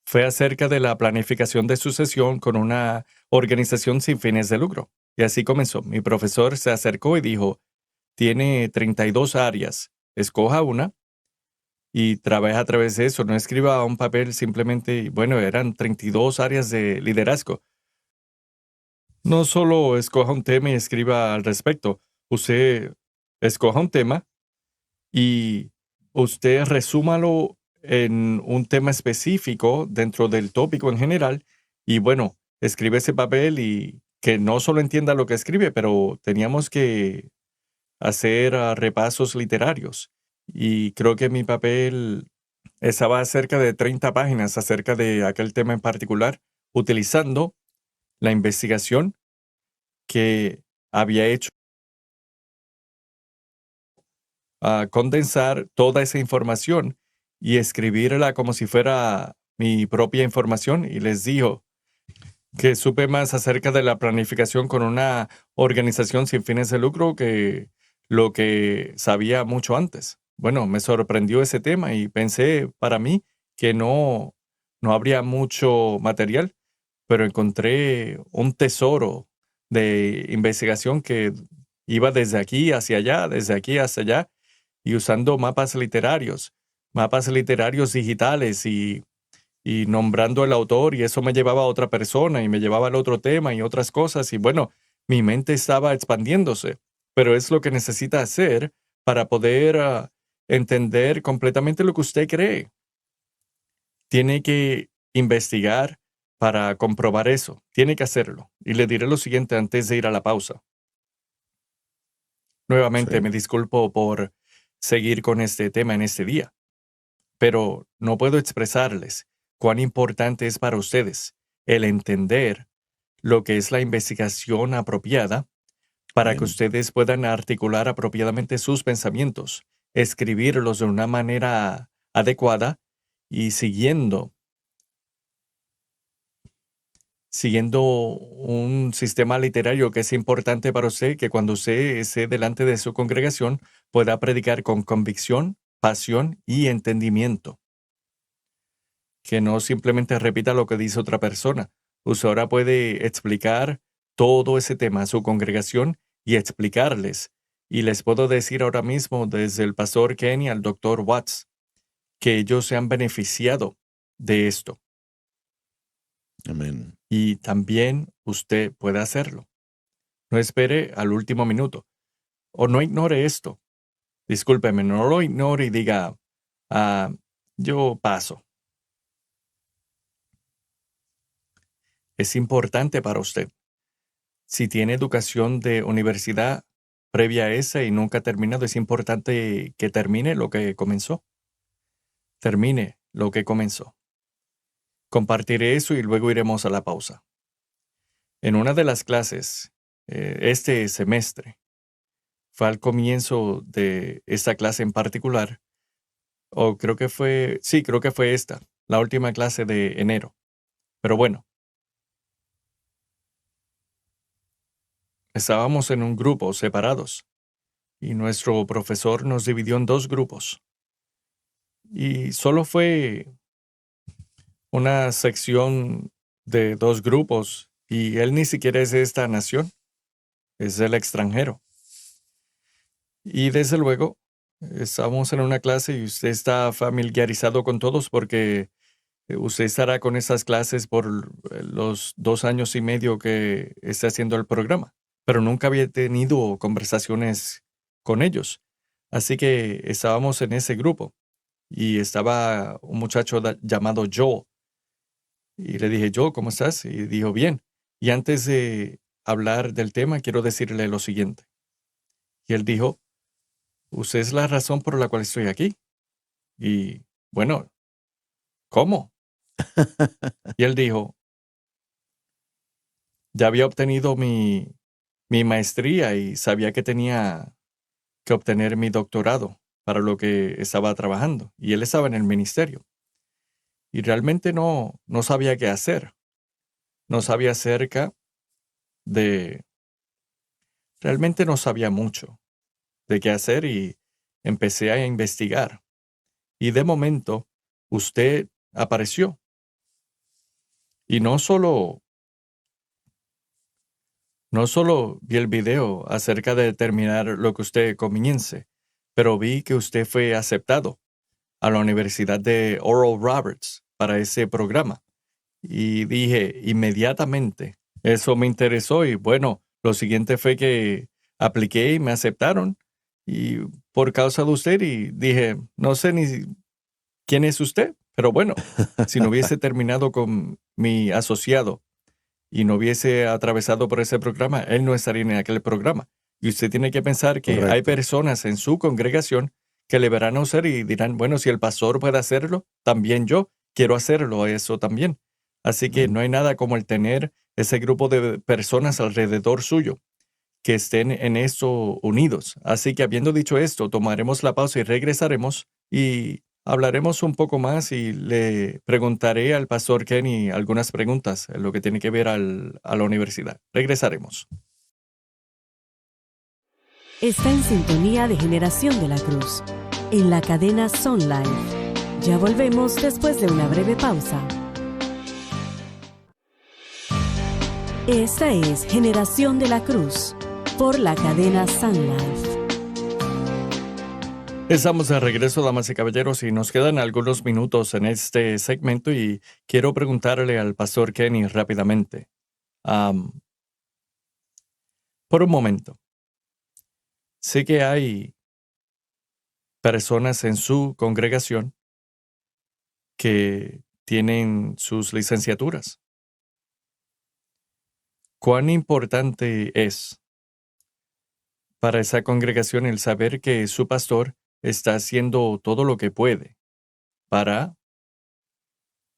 fue acerca de la planificación de sucesión con una organización sin fines de lucro. Y así comenzó. Mi profesor se acercó y dijo, tiene 32 áreas, escoja una y trabaja a través de eso. No escriba un papel simplemente, bueno, eran 32 áreas de liderazgo. No solo escoja un tema y escriba al respecto. Usted escoja un tema y usted resúmalo en un tema específico dentro del tópico en general. Y bueno, escribe ese papel y que no solo entienda lo que escribe, pero teníamos que hacer repasos literarios. Y creo que mi papel estaba cerca de 30 páginas acerca de aquel tema en particular, utilizando la investigación que había hecho a condensar toda esa información y escribirla como si fuera mi propia información. Y les dijo que supe más acerca de la planificación con una organización sin fines de lucro que lo que sabía mucho antes. Bueno, me sorprendió ese tema y pensé para mí que no habría mucho material, pero encontré un tesoro de investigación que iba desde aquí hacia allá, desde aquí hacia allá, y usando mapas literarios digitales y nombrando el autor, y eso me llevaba a otra persona y me llevaba al otro tema y otras cosas, y bueno, mi mente estaba expandiéndose, pero es lo que necesita hacer para poder entender completamente lo que usted cree. Tiene que investigar para comprobar eso, tiene que hacerlo. Y le diré lo siguiente antes de ir a la pausa. Nuevamente, Sí. me disculpo por seguir con este tema en este día, pero no puedo expresarles cuán importante es para ustedes el entender lo que es la investigación apropiada para que Amén. ustedes puedan articular apropiadamente sus pensamientos, escribirlos de una manera adecuada y siguiendo un sistema literario que es importante para usted, que cuando usted esté delante de su congregación pueda predicar con convicción, pasión y entendimiento. Que no simplemente repita lo que dice otra persona. Usted ahora puede explicar todo ese tema a su congregación y explicarles. Y les puedo decir ahora mismo, desde el pastor Kenny al doctor Watts, que ellos se han beneficiado de esto. Amén. Y también usted puede hacerlo. No espere al último minuto. O no ignore esto. Discúlpeme, no lo ignore y diga, ah, yo paso. Es importante para usted. Si tiene educación de universidad previa a esa y nunca ha terminado, es importante que termine lo que comenzó. Termine lo que comenzó. Compartiré eso y luego iremos a la pausa. En una de las clases, este semestre, fue al comienzo de esta clase en particular, o creo que fue esta, la última clase de enero. Pero bueno, estábamos en un grupo separados y nuestro profesor nos dividió en dos grupos. Y solo fue una sección de dos grupos y él ni siquiera es de esta nación, es del extranjero. Y desde luego, estamos en una clase y usted está familiarizado con todos porque usted estará con esas clases por los 2 años y medio que está haciendo el programa, pero nunca había tenido conversaciones con ellos. Así que estábamos en ese grupo y estaba un muchacho llamado Joe. Y le dije, Joe, ¿cómo estás? Y dijo, bien. Y antes de hablar del tema, quiero decirle lo siguiente. Y él dijo, usted es la razón por la cual estoy aquí. Y bueno, ¿cómo? Y él dijo, ya había obtenido mi maestría y sabía que tenía que obtener mi doctorado para lo que estaba trabajando. Y él estaba en el ministerio. Y realmente no sabía qué hacer. No sabía acerca de... Realmente no sabía mucho de qué hacer y empecé a investigar. Y de momento, usted apareció. Y no solo vi el video acerca de determinar lo que usted comience, pero vi que usted fue aceptado a la Universidad de Oral Roberts para ese programa. Y dije inmediatamente, eso me interesó y bueno, lo siguiente fue que apliqué y me aceptaron y por causa de usted y dije, no sé ni quién es usted, pero bueno, si no hubiese terminado con mi asociado y no hubiese atravesado por ese programa, él no estaría en aquel programa. Y usted tiene que pensar que hay Correcto. personas en su congregación que le verán a usted y dirán, bueno, si el pastor puede hacerlo, también yo quiero hacerlo eso también. Así que Amén. no hay nada como el tener ese grupo de personas alrededor suyo que estén en esto unidos. Así que habiendo dicho esto, tomaremos la pausa y regresaremos y hablaremos un poco más y le preguntaré al pastor Kenny algunas preguntas en lo que tiene que ver a la universidad. Regresaremos. Está en sintonía de Generación de la Cruz, en la cadena Sun Life. Ya volvemos después de una breve pausa. Esta es Generación de la Cruz, por la cadena Sun Life. Estamos de regreso, damas y caballeros, y nos quedan algunos minutos en este segmento y quiero preguntarle al pastor Kenny rápidamente. Por un momento, sé que hay personas en su congregación que tienen sus licenciaturas. ¿Cuán importante es para esa congregación el saber que su pastor está haciendo todo lo que puede para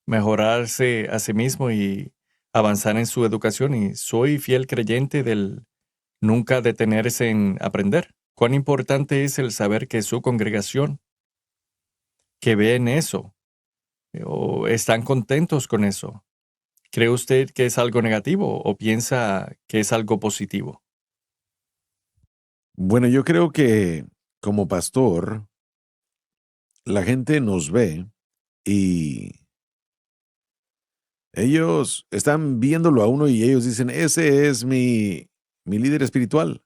mejorarse a sí mismo y avanzar en su educación? Y soy fiel creyente del nunca detenerse en aprender. ¿Cuán importante es el saber que su congregación, que ve en eso, o están contentos con eso? ¿Cree usted que es algo negativo o piensa que es algo positivo? Bueno, yo creo que como pastor, la gente nos ve y ellos están viéndolo a uno y ellos dicen, ese es mi líder espiritual.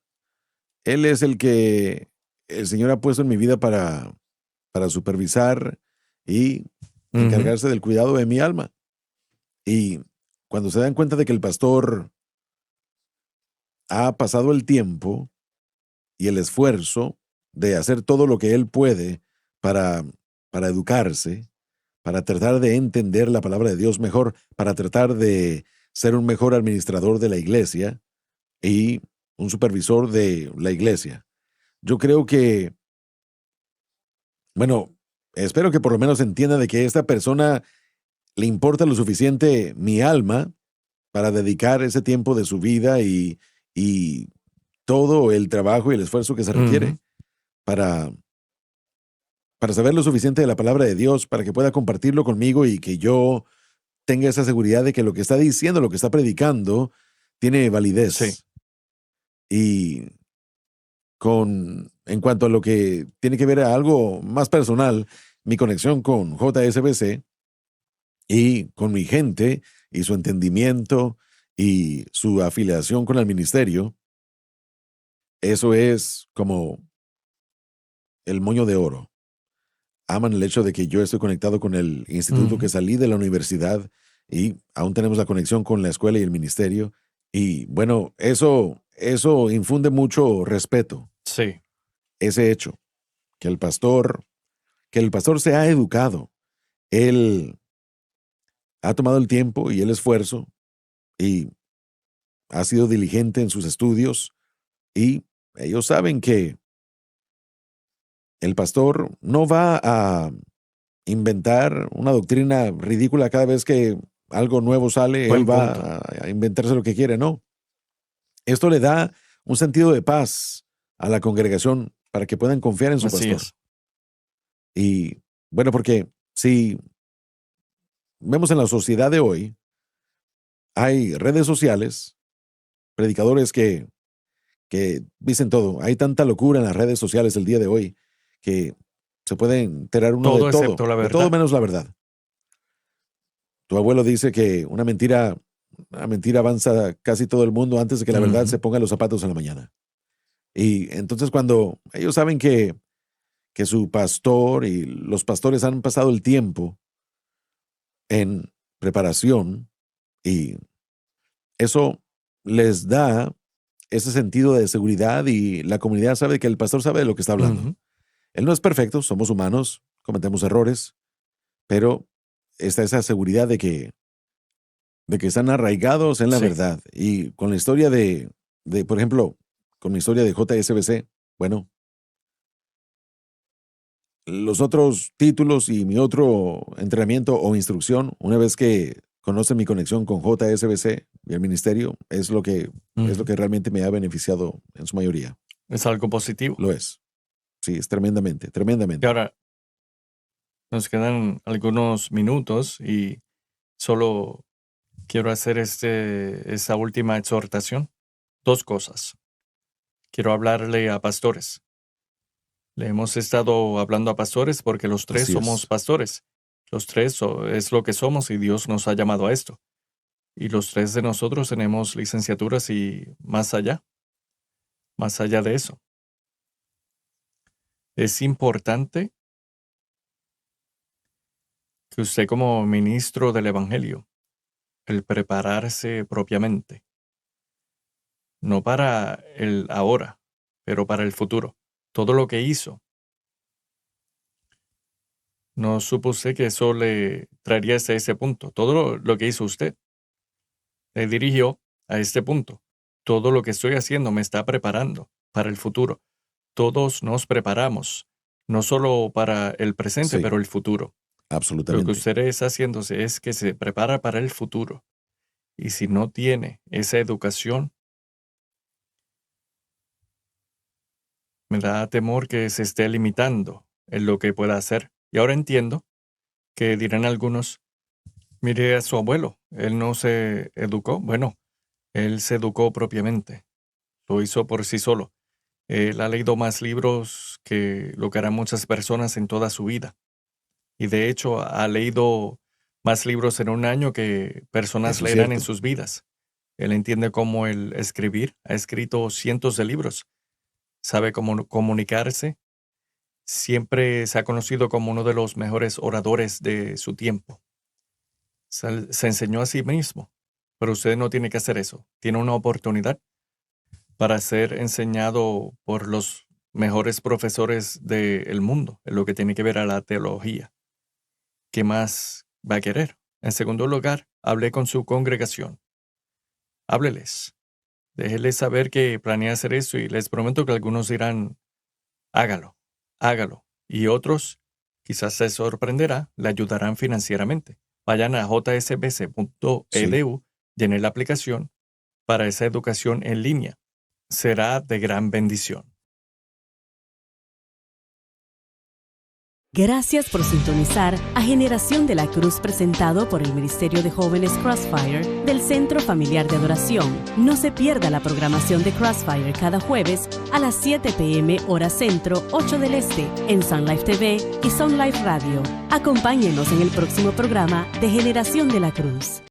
Él es el que el Señor ha puesto en mi vida para supervisar y Ujú. encargarse del cuidado de mi alma. Y cuando se dan cuenta de que el pastor ha pasado el tiempo y el esfuerzo de hacer todo lo que él puede para, para educarse, para tratar de entender la palabra de Dios mejor, para tratar de ser un mejor administrador de la iglesia y un supervisor de la iglesia. Yo creo que, bueno, espero que por lo menos entienda de que a esta persona le importa lo suficiente mi alma para dedicar ese tiempo de su vida y todo el trabajo y el esfuerzo que se Ujú. requiere para, para saber lo suficiente de la palabra de Dios, para que pueda compartirlo conmigo y que yo tenga esa seguridad de que lo que está diciendo, lo que está predicando, tiene Sí. validez. Y en cuanto a lo que tiene que ver a algo más personal, mi conexión con JSBC y con mi gente y su entendimiento y su afiliación con el ministerio, eso es como el moño de oro. Aman el hecho de que yo estoy conectado con el instituto, que Ujú. salí de la universidad y aún tenemos la conexión con la escuela y el ministerio. Y bueno, eso infunde mucho respeto, Sí. ese hecho, que que el pastor se ha educado. Él ha tomado el tiempo y el esfuerzo y ha sido diligente en sus estudios y ellos saben que el pastor no va a inventar una doctrina ridícula cada vez que algo nuevo sale, Buen él va punto. a inventarse lo que quiere, no. Esto le da un sentido de paz a la congregación para que puedan confiar en su Así pastor. es. Y bueno, porque si vemos en la sociedad de hoy, hay redes sociales, predicadores que dicen todo. Hay tanta locura en las redes sociales el día de hoy que se puede enterar uno Todo excepto la de todo verdad. menos la verdad. Tu abuelo dice que una mentira avanza casi todo el mundo antes de que la verdad se Ujú. ponga los zapatos en la mañana. Y entonces cuando ellos saben que su pastor y los pastores han pasado el tiempo en preparación y eso les da ese sentido de seguridad y la comunidad sabe que el pastor sabe de lo que está hablando. Ujú. Él no es perfecto, somos humanos, cometemos errores, pero está esa seguridad de que están arraigados en la Sí. verdad. Y con la historia por ejemplo, con mi historia de JSBC, bueno, los otros títulos y mi otro entrenamiento o instrucción, una vez que conocen mi conexión con JSBC y el ministerio, es lo Ujú. que realmente me ha beneficiado en su mayoría. Es algo positivo. Lo es. Sí, es tremendamente, Y tremendamente. ahora nos quedan algunos minutos y solo quiero hacer esa última exhortación. Dos cosas. Quiero hablarle a pastores. Le hemos estado hablando a pastores porque los tres Así somos es. pastores. Los tres es lo que somos y Dios nos ha llamado a esto. Y los tres de nosotros tenemos licenciaturas y más allá de eso. Es importante que usted como ministro del Evangelio, el prepararse propiamente, no para el ahora, pero para el futuro. Todo lo que hizo, no supuse que eso le traería hasta ese punto. Todo lo que hizo usted le dirigió a este punto. Todo lo que estoy haciendo me está preparando para el futuro. Todos nos preparamos, no solo para el presente, Sí, pero el futuro. Lo que absolutamente. usted está haciéndose es que se prepara para el futuro. Y si no tiene esa educación, me da temor que se esté limitando en lo que pueda hacer. Y ahora entiendo que dirán algunos, mire a su abuelo, él no se educó. Bueno, él se educó propiamente, lo hizo por sí solo. Él ha leído más libros que lo que harán muchas personas en toda su vida. Y de hecho ha leído más libros en un año que personas Eso es leerán en cierto. sus vidas. Él entiende cómo el escribir, ha escrito cientos de libros, sabe cómo comunicarse, siempre se ha conocido como uno de los mejores oradores de su tiempo. Se enseñó a sí mismo, pero usted no tiene que hacer eso. Tiene una oportunidad para ser enseñado por los mejores profesores del mundo, en lo que tiene que ver a la teología. ¿Qué más va a querer? En segundo lugar, hable con su congregación. Hábleles. Déjeles saber que planea hacer eso y les prometo que algunos dirán, hágalo, hágalo. Y otros, quizás se sorprenderá, le ayudarán financieramente. Vayan a Sí. jsbc.edu, llenen la aplicación para esa educación en línea. Será de gran bendición. Gracias por sintonizar a Generación de la Cruz presentado por el Ministerio de Jóvenes Crossfire del Centro Familiar de Adoración. No se pierda la programación de Crossfire cada jueves a las 7 p.m. hora centro, 8 del este, en Sun Life TV y Sun Life Radio. Acompáñenos en el próximo programa de Generación de la Cruz.